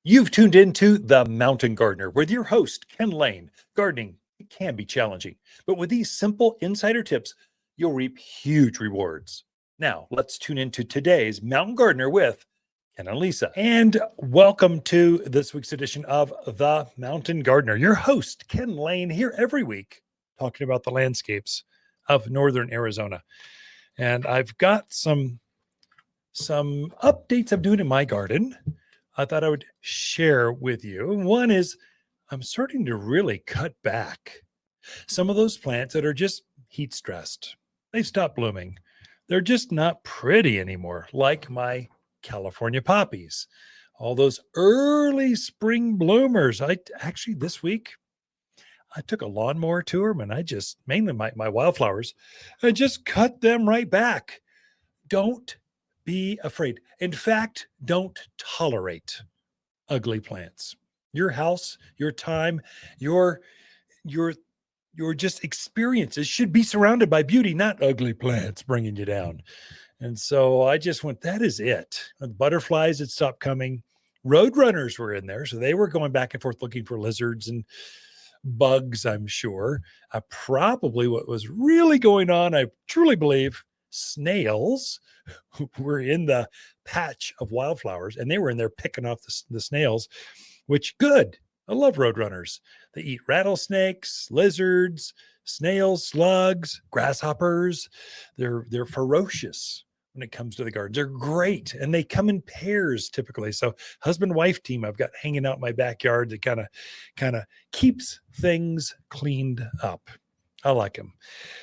You've tuned into The Mountain Gardener with your host, Ken Lain. Gardening, it can be challenging, but with these simple insider tips, you'll reap huge rewards. Now, let's tune into today's Mountain Gardener with Ken and Lisa. And welcome to this week's edition of The Mountain Gardener. Your host, Ken Lain, here every week talking about the landscapes of northern Arizona. And I've got some updates I'm doing in my garden I thought I would share with you. One is I'm starting to really cut back some of those plants that are just heat stressed. They've stopped blooming. They're just not pretty anymore, like my California poppies. All those early spring bloomers. I actually this week I took a lawnmower to them and I just mainly my wildflowers, I just cut them right back. Don't be afraid. In fact, don't tolerate ugly plants. Your house, your time, your your your just experiences should be surrounded by beauty, not ugly plants bringing you down. And so I just went, that is it. The butterflies had stopped coming. Roadrunners were in there, so they were going back and forth looking for lizards and bugs, I'm sure. Probably what was really going on, I truly believe, snails were in the patch of wildflowers and they were in there picking off the snails, which good. I love roadrunners. They eat rattlesnakes, lizards, snails, slugs, grasshoppers. They're ferocious when it comes to the garden. They're great and they come in pairs typically. So husband-wife team I've got hanging out in my backyard that kind of keeps things cleaned up. I like them.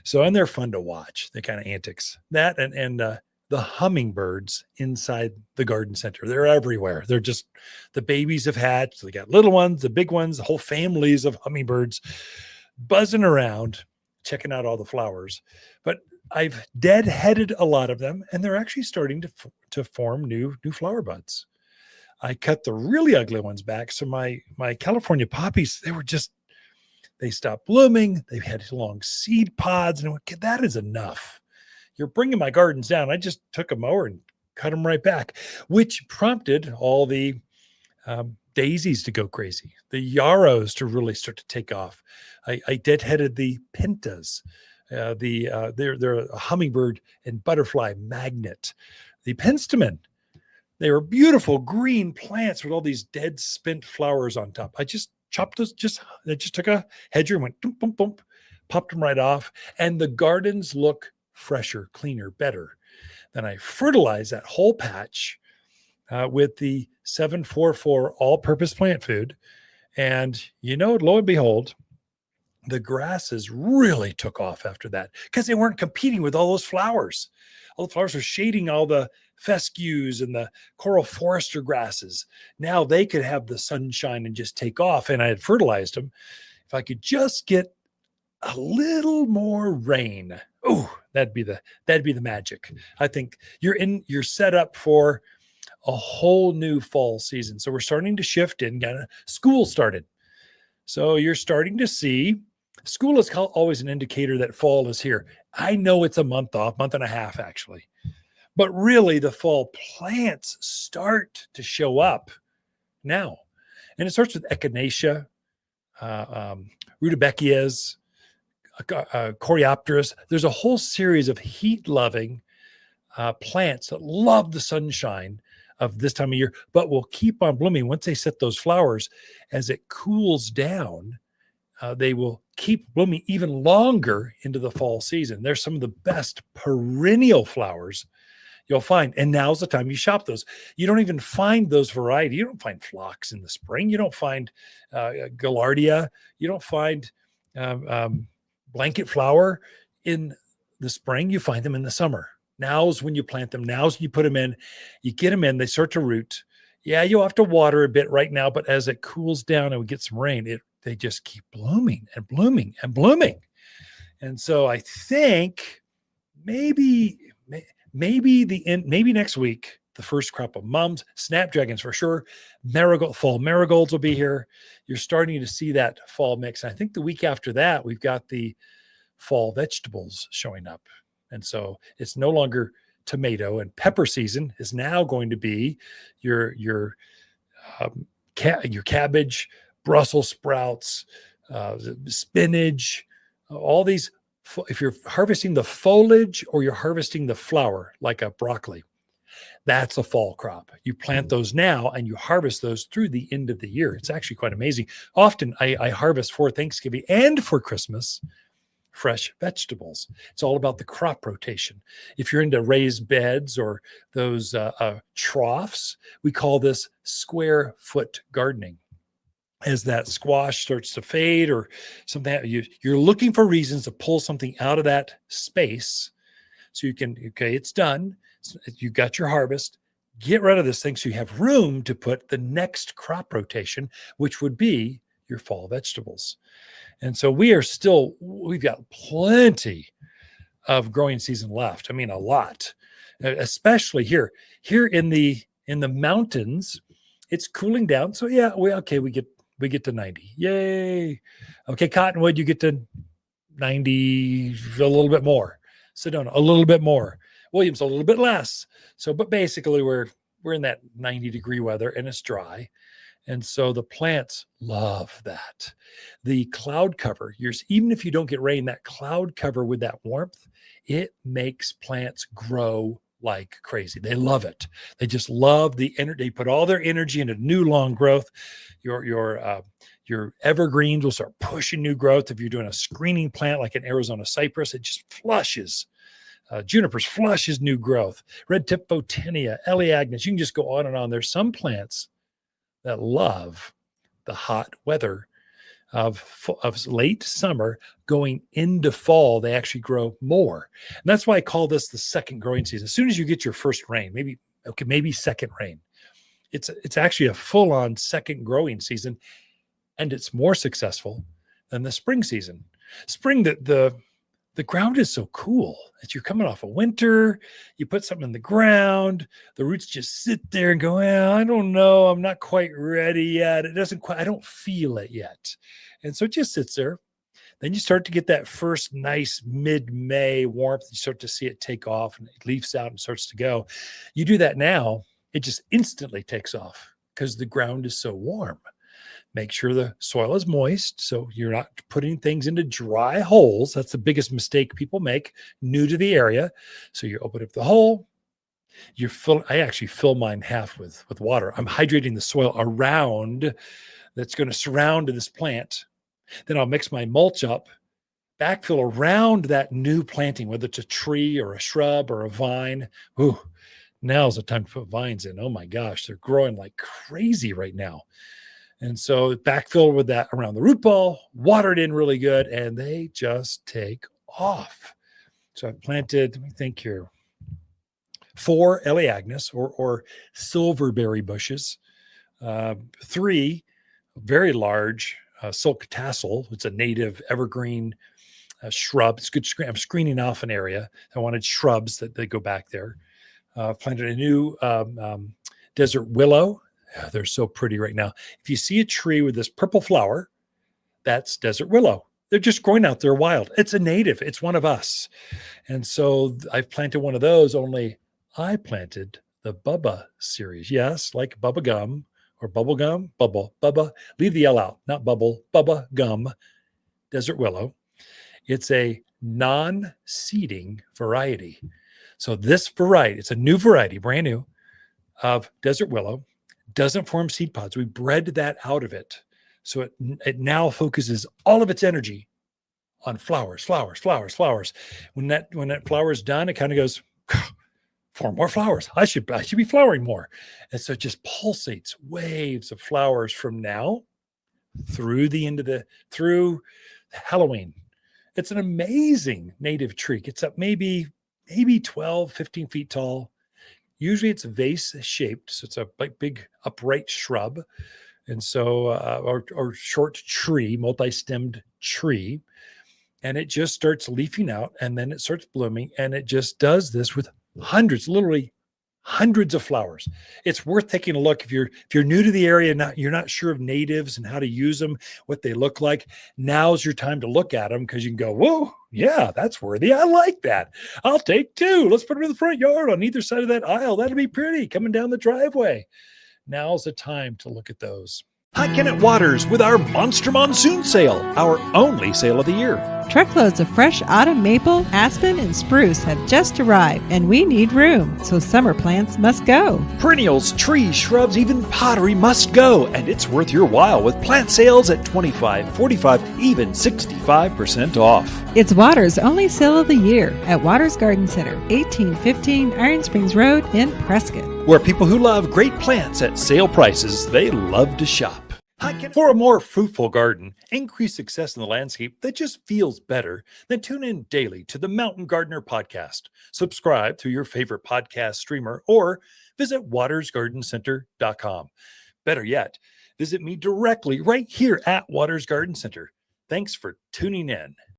So, and they're fun to watch, the kind of antics. That and the hummingbirds inside the garden center. They're everywhere. They're just, the babies have hatched. They got little ones, the big ones, the whole families of hummingbirds buzzing around, checking out all the flowers. But I've deadheaded a lot of them, and they're actually starting to form new flower buds. I cut the really ugly ones back. So my California poppies, they stopped blooming. They've had long seed pods, and that is enough. You're bringing my gardens down. I just took a mower and cut them right back, which prompted all the daisies to go crazy, the yarrows to really start to take off. I deadheaded the pintas. They're a hummingbird and butterfly magnet. The penstemon, they were beautiful green plants with all these dead spent flowers on top. I just chopped those, I just took a hedger and went boom, boom, boom, popped them right off. And the gardens look fresher, cleaner, better. Then I fertilized that whole patch with the 744 all-purpose plant food. And lo and behold, the grasses really took off after that because they weren't competing with all those flowers. All the flowers were shading all the fescues and the coral forester grasses. Now they could have the sunshine and just take off. And I had fertilized them. If I could just get a little more rain, that'd be the magic. I think you're set up for a whole new fall season. So we're starting to shift in. School started. So you're starting to see school is always an indicator that fall is here. I know it's a month off, month and a half actually, but really the fall plants start to show up now. And it starts with echinacea, rudbeckias, coreopteris. There's a whole series of heat-loving plants that love the sunshine of this time of year, but will keep on blooming once they set those flowers. As it cools down, they will keep blooming even longer into the fall season. They're some of the best perennial flowers you'll find. And now's the time you shop those. You don't even find those variety. You don't find phlox in the spring. You don't find gaillardia. You don't find blanket flower in the spring. You find them in the summer. Now's when you plant them. Now's when you put them in. You get them in. They start to root. Yeah, you'll have to water a bit right now, but as it cools down and we get some rain, they just keep blooming and blooming and blooming. And so I think maybe next week, the first crop of mums, snapdragons for sure, fall marigolds will be here. You're starting to see that fall mix. And I think the week after that, we've got the fall vegetables showing up. And so it's no longer tomato and pepper season is now going to be your your cabbage, Brussels sprouts, spinach, all these. If you're harvesting the foliage or you're harvesting the flower, like a broccoli, that's a fall crop. You plant those now and you harvest those through the end of the year. It's actually quite amazing. Often I harvest for Thanksgiving and for Christmas fresh vegetables. It's all about the crop rotation. If you're into raised beds or those troughs, we call this square foot gardening. As that squash starts to fade or something, you're looking for reasons to pull something out of that space so you can, okay, it's done. You got your harvest. Get rid of this thing so you have room to put the next crop rotation, which would be your fall vegetables. And so we've got plenty of growing season left. I mean, a lot, especially here in the mountains. It's cooling down. So yeah, we get to 90. Yay. Okay, Cottonwood, you get to 90, a little bit more. Sedona, a little bit more. Williams, a little bit less. So, but basically we're in that 90-degree weather and it's dry. And so the plants love that. The cloud cover, even if you don't get rain, that cloud cover with that warmth, it makes plants grow like crazy. They love it. They just love the energy. They put all their energy into new long growth. Your evergreens will start pushing new growth. If you're doing a screening plant like an Arizona cypress, it just flushes. Junipers flushes new growth. Red tip photinia, Elaeagnus. You can just go on and on. There's some plants that love the hot weather of late summer going into fall. They actually grow more. And that's why I call this the second growing season. As soon as you get your first rain, maybe second rain, it's actually a full-on second growing season, and it's more successful than the spring season. Spring, the ground is so cool. As you're coming off of winter, you put something in the ground, the roots just sit there and go, I don't know, I'm not quite ready yet. I don't feel it yet. And so it just sits there. Then you start to get that first nice mid-May warmth. You start to see it take off and it leaves out and starts to go. You do that now, it just instantly takes off because the ground is so warm. Make sure the soil is moist so you're not putting things into dry holes. That's the biggest mistake people make, new to the area. So you open up the hole. I actually fill mine half with water. I'm hydrating the soil around that's going to surround this plant. Then I'll mix my mulch up, backfill around that new planting, whether it's a tree or a shrub or a vine. Ooh, now's the time to put vines in. Oh my gosh, they're growing like crazy right now. And so backfill with that around the root ball, water it in really good, and they just take off. So I've planted, let me think here, 4 Elaeagnus or silverberry bushes, 3 very large silk tassel. It's a native evergreen shrub. It's good. I'm screening off an area. I wanted shrubs that they go back there. Planted a new desert willow. They're so pretty right now. If you see a tree with this purple flower, that's desert willow. They're just growing out there wild. It's a native. It's one of us. And so I've planted one of those, only I planted the Bubba series. Yes, like Bubba Gum or Bubble Gum. Bubba. Leave the L out, not bubble. Bubba Gum, desert willow. It's a non-seeding variety. So this variety, it's a new variety, brand new, of desert willow. Doesn't form seed pods. We bred that out of it. So it now focuses all of its energy on flowers. When that flower is done, it kind of goes, 4 more flowers. I should be flowering more. And so it just pulsates waves of flowers from now through through Halloween. It's an amazing native tree. It's up maybe 12, 15 feet tall. Usually it's vase shaped. So it's a big upright shrub. And so, or short tree, multi-stemmed tree. And it just starts leafing out and then it starts blooming. And it just does this with literally hundreds of flowers. It's worth taking a look. If you're new to the area and you're not sure of natives and how to use them, what they look like, now's your time to look at them because you can go, whoa, yeah, that's worthy. I like that. I'll take 2. Let's put them in the front yard on either side of that aisle. That'll be pretty coming down the driveway. Now's the time to look at those. Hi, Kennett Waters with our Monster Monsoon Sale, our only sale of the year. Truckloads of fresh autumn maple, aspen, and spruce have just arrived, and we need room, so summer plants must go. Perennials, trees, shrubs, even pottery must go, and it's worth your while with plant sales at 25, 45, even 65% off. It's Waters' only sale of the year at Waters Garden Center, 1815 Iron Springs Road in Prescott. Where people who love great plants at sale prices, they love to shop. For a more fruitful garden, increase success in the landscape that just feels better, then tune in daily to the Mountain Gardener podcast. Subscribe through your favorite podcast streamer or visit watersgardencenter.com. Better yet, visit me directly right here at Waters Garden Center. Thanks for tuning in.